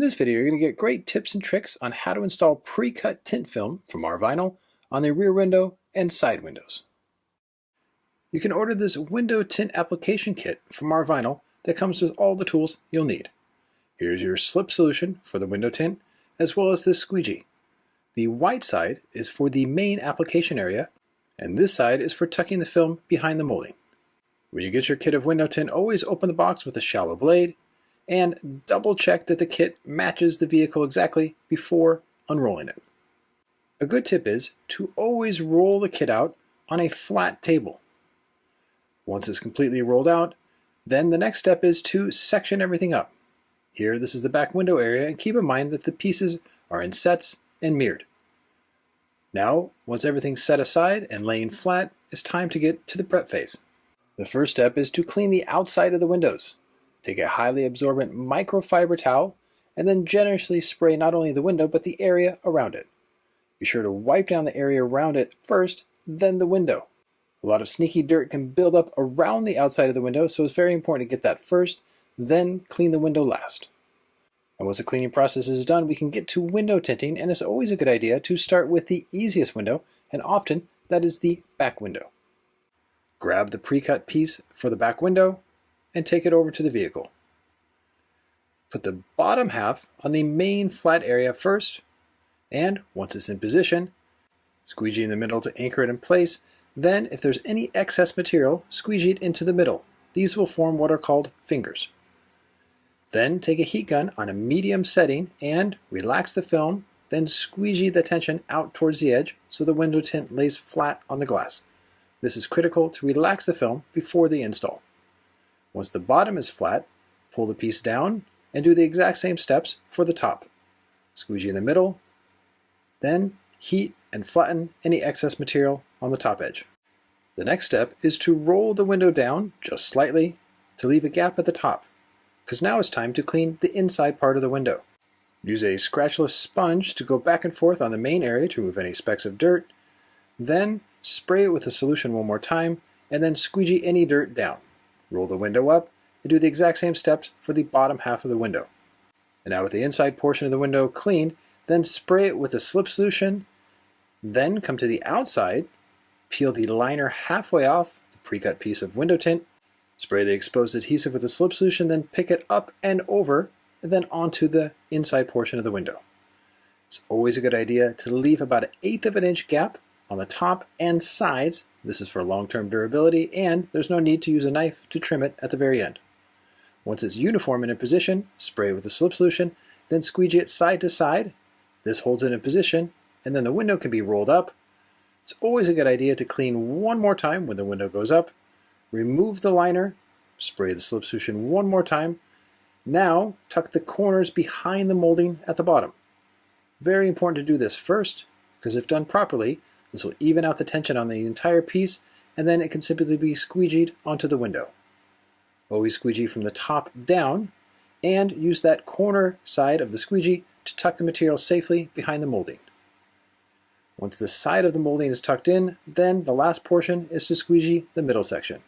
In this video, you're going to get great tips and tricks on how to install pre-cut tint film from Rvinyl on the rear window and side windows. You can order this window tint application kit from Rvinyl that comes with all the tools you'll need. Here's your slip solution for the window tint, as well as this squeegee. The white side is for the main application area, and this side is for tucking the film behind the molding. When you get your kit of window tint, always open the box with a shallow blade, and double check that the kit matches the vehicle exactly before unrolling it. A good tip is to always roll the kit out on a flat table. Once it's completely rolled out, then the next step is to section everything up. Here, this is the back window area, and keep in mind that the pieces are in sets and mirrored. Now, once everything's set aside and laying flat, it's time to get to the prep phase. The first step is to clean the outside of the windows. Take a highly absorbent microfiber towel and then generously spray not only the window but the area around it. Be sure to wipe down the area around it first, then the window. A lot of sneaky dirt can build up around the outside of the window, so it's very important to get that first, then clean the window last. And once the cleaning process is done, we can get to window tinting, and it's always a good idea to start with the easiest window, and often that is the back window. Grab the pre-cut piece for the back window and take it over to the vehicle. Put the bottom half on the main flat area first, and once it's in position, squeegee in the middle to anchor it in place. Then, if there's any excess material, squeegee it into the middle. These will form what are called fingers. Then take a heat gun on a medium setting and relax the film, then squeegee the tension out towards the edge so the window tint lays flat on the glass. This is critical to relax the film before the install. Once the bottom is flat, pull the piece down and do the exact same steps for the top. Squeegee in the middle, then heat and flatten any excess material on the top edge. The next step is to roll the window down just slightly to leave a gap at the top, because now it's time to clean the inside part of the window. Use a scratchless sponge to go back and forth on the main area to remove any specks of dirt, then spray it with the solution one more time, and then squeegee any dirt down. Roll the window up and do the exact same steps for the bottom half of the window. And now with the inside portion of the window cleaned, then spray it with a slip solution, then come to the outside, peel the liner halfway off the pre-cut piece of window tint, spray the exposed adhesive with a slip solution, then pick it up and over, and then onto the inside portion of the window. It's always a good idea to leave about 1/8 of an inch gap on the top and sides. This is for long-term durability, and there's no need to use a knife to trim it at the very end. Once it's uniform and in position, spray with a slip solution, then squeegee it side to side. This holds it in position, and then the window can be rolled up. It's always a good idea to clean one more time when the window goes up. Remove the liner, spray the slip solution one more time. Now, tuck the corners behind the molding at the bottom. Very important to do this first, because if done properly, this will even out the tension on the entire piece, and then it can simply be squeegeed onto the window. Always squeegee from the top down, and use that corner side of the squeegee to tuck the material safely behind the molding. Once the side of the molding is tucked in, then the last portion is to squeegee the middle section.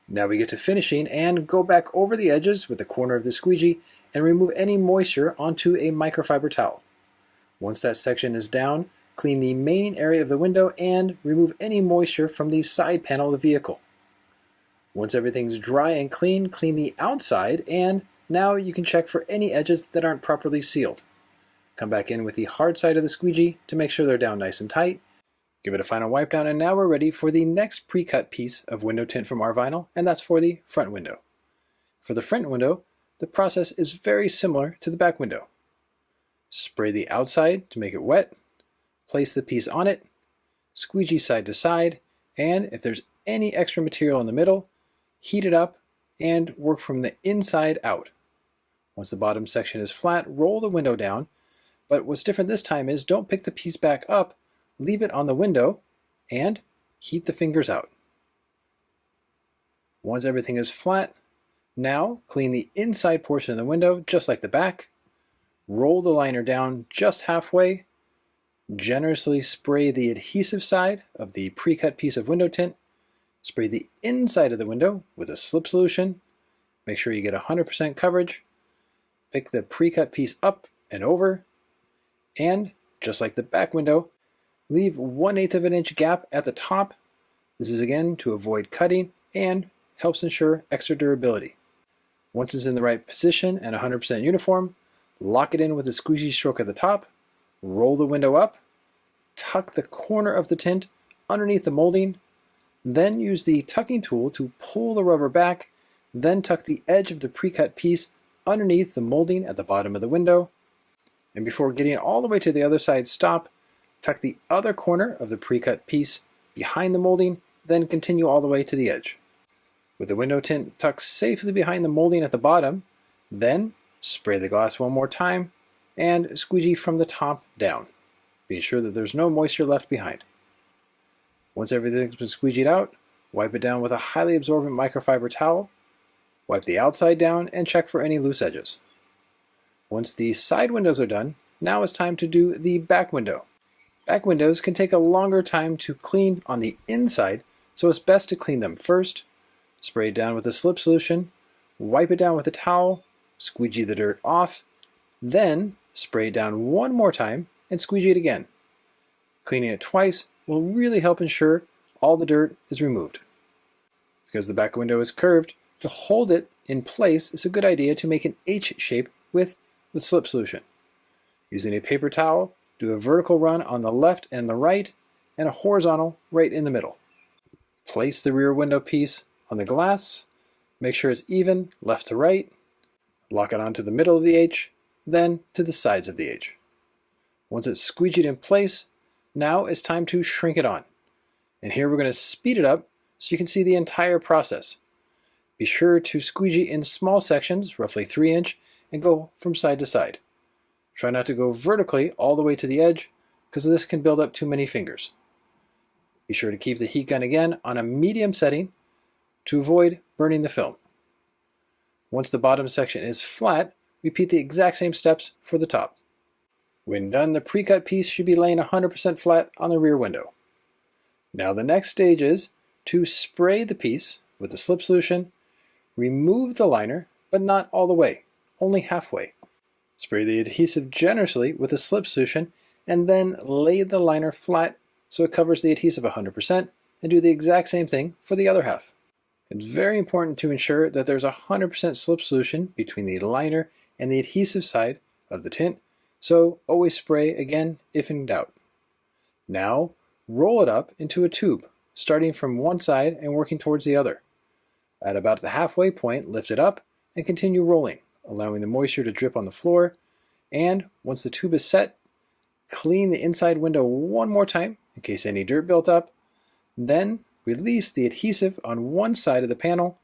Now we get to finishing and go back over the edges with the corner of the squeegee and remove any moisture onto a microfiber towel. Once that section is down, clean the main area of the window and remove any moisture from the side panel of the vehicle. Once everything's dry and clean, clean the outside, and now you can check for any edges that aren't properly sealed. Come back in with the hard side of the squeegee to make sure they're down nice and tight. Give it a final wipe down, and now we're ready for the next pre-cut piece of window tint from Rvinyl, and that's for the front window. For the front window, the process is very similar to the back window. Spray the outside to make it wet, place the piece on it, squeegee side to side, and if there's any extra material in the middle, heat it up and work from the inside out. Once the bottom section is flat, roll the window down, but what's different this time is don't pick the piece back up, leave it on the window, and heat the fingers out. Once everything is flat, now clean the inside portion of the window just like the back, roll the liner down just halfway, generously spray the adhesive side of the pre-cut piece of window tint, spray the inside of the window with a slip solution, make sure you get 100% coverage, pick the pre-cut piece up and over, and just like the back window, leave 1/8 of an inch gap at the top. This is again to avoid cutting and helps ensure extra durability. Once it's in the right position and 100% uniform, lock it in with a squeegee stroke at the top, roll the window up, tuck the corner of the tint underneath the molding, then use the tucking tool to pull the rubber back, then tuck the edge of the pre-cut piece underneath the molding at the bottom of the window, and before getting all the way to the other side, stop, tuck the other corner of the pre-cut piece behind the molding, then continue all the way to the edge. With the window tint tucked safely behind the molding at the bottom, then spray the glass one more time and squeegee from the top down. Be sure that there's no moisture left behind. Once everything's been squeegeed out, wipe it down with a highly absorbent microfiber towel, wipe the outside down, and check for any loose edges. Once the side windows are done, now it's time to do the back window. Back windows can take a longer time to clean on the inside, so it's best to clean them first. Spray it down with a slip solution, wipe it down with a towel, squeegee the dirt off, then spray it down one more time and squeegee it again. Cleaning it twice will really help ensure all the dirt is removed. Because the back window is curved, to hold it in place, it's a good idea to make an H shape with the slip solution. Using a paper towel, do a vertical run on the left and the right, and a horizontal right in the middle. Place the rear window piece on the glass, make sure it's even left to right, lock it onto the middle of the H, then to the sides of the H. Once it's squeegeed in place, now it's time to shrink it on. And here we're going to speed it up so you can see the entire process. Be sure to squeegee in small sections, roughly 3 inch, and go from side to side. Try not to go vertically all the way to the edge, because this can build up too many fingers. Be sure to keep the heat gun again on a medium setting to avoid burning the film. Once the bottom section is flat, repeat the exact same steps for the top. When done, the pre-cut piece should be laying 100% flat on the rear window. Now the next stage is to spray the piece with the slip solution, remove the liner, but not all the way, only halfway. Spray the adhesive generously with a slip solution and then lay the liner flat so it covers the adhesive 100%, and do the exact same thing for the other half. It's very important to ensure that there's 100% slip solution between the liner and the adhesive side of the tint, so always spray again if in doubt. Now roll it up into a tube, starting from one side and working towards the other. At about the halfway point, lift it up and continue rolling, allowing the moisture to drip on the floor, and once the tube is set, clean the inside window one more time in case any dirt built up, then release the adhesive on one side of the panel,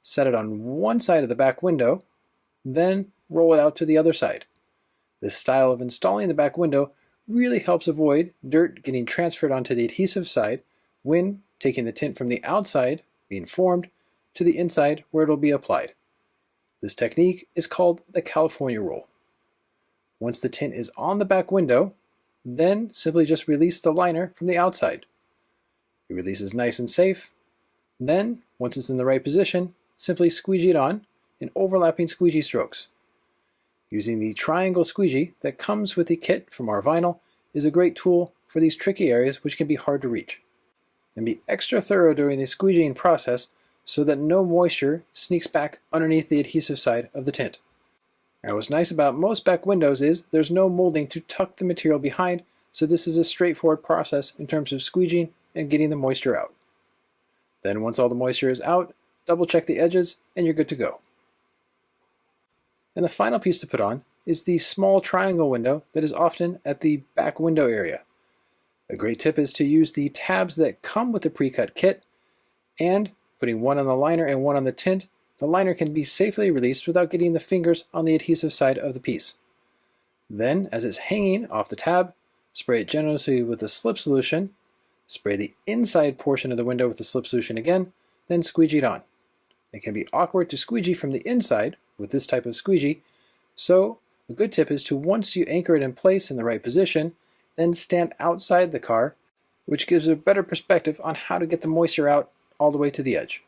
set it on one side of the back window, then roll it out to the other side. This style of installing the back window really helps avoid dirt getting transferred onto the adhesive side when taking the tint from the outside, being formed, to the inside where it will be applied. This technique is called the California roll. Once the tint is on the back window, then simply just release the liner from the outside. It releases nice and safe. Then, once it's in the right position, simply squeegee it on in overlapping squeegee strokes. Using the triangle squeegee that comes with the kit from Rvinyl is a great tool for these tricky areas which can be hard to reach. And be extra thorough during the squeegeeing process so that no moisture sneaks back underneath the adhesive side of the tint. Now what's nice about most back windows is there's no molding to tuck the material behind, so this is a straightforward process in terms of squeegeeing and getting the moisture out. Then once all the moisture is out, double check the edges and you're good to go. And the final piece to put on is the small triangle window that is often at the back window area. A great tip is to use the tabs that come with the pre-cut kit, and putting one on the liner and one on the tint, the liner can be safely released without getting the fingers on the adhesive side of the piece. Then, as it's hanging off the tab, spray it generously with the slip solution, spray the inside portion of the window with the slip solution again, then squeegee it on. It can be awkward to squeegee from the inside with this type of squeegee, so a good tip is to, once you anchor it in place in the right position, then stand outside the car, which gives a better perspective on how to get the moisture out all the way to the edge.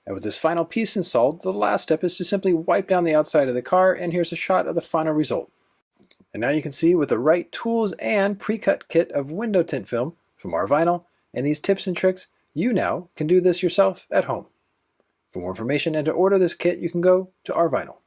And with this final piece installed, the last step is to simply wipe down the outside of the car, and here's a shot of the final result. And now you can see with the right tools and pre-cut kit of window tint film from Rvinyl and these tips and tricks, you now can do this yourself at home. For more information and to order this kit, you can go to Rvinyl.